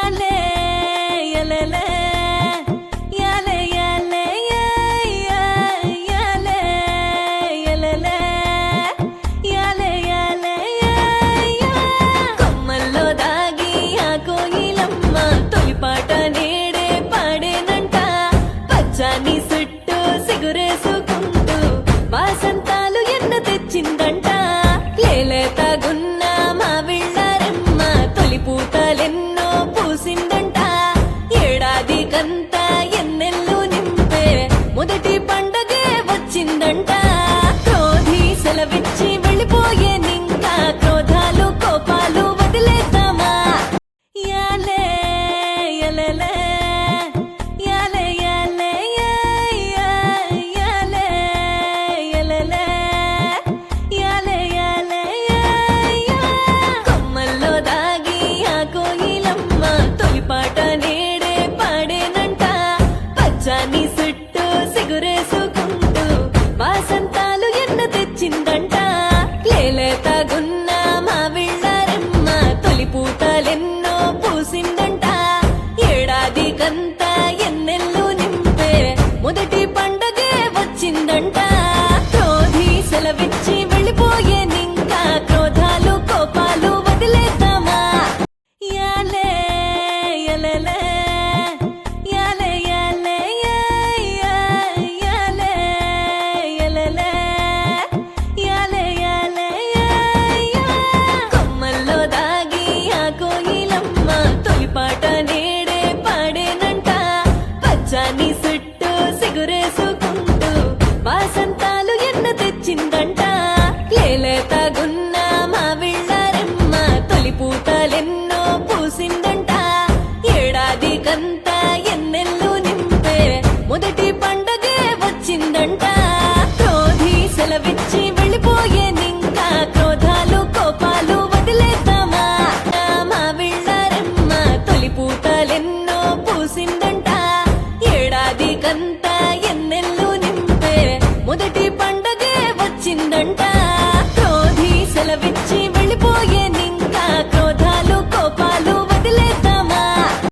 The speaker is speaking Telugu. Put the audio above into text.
యాలే యలలే యాలే యాలే యాలే యలలే యాలే యాలే కొమ్మల్లో దాగి ఆ కోయిలమ్మ తొలిపాట నేడే పాడేనంట పచ్చాని చుట్టూ సిగురేసుకుంటూ వాసంతాలు ఎన్న తెచ్చిందంట లేలేతగున్న మావిళ్ళారమ్మ తొలి పూతలెన్నో పూసిందంట ఏడాదికంతా ఎన్నెల్లు నింపే మొదటి పండగే వచ్చిందంట క్రోధి సెలవిచ్చి వెళ్ళిపోయేనింకా క్రోధాలు కోపాలు వదిలేద్దామా యాలే యలలే యాలే యాలే యాలే యలలే యాలే యాలే కొమ్మల్లో దాగి ఆ కోయిలమ్మ తొలిపాట నేడే పాడేనంట పచ్చాని చుట్టూ సిగురేసుకుంటూ వాసంతాలు ఎన్న తెచ్చిందంట లేలేతగున్న మావిళ్ళారమ్మ తొలి పూతలెన్నో పూసిందంట ఏడాదికంతా ఎన్నెల్లు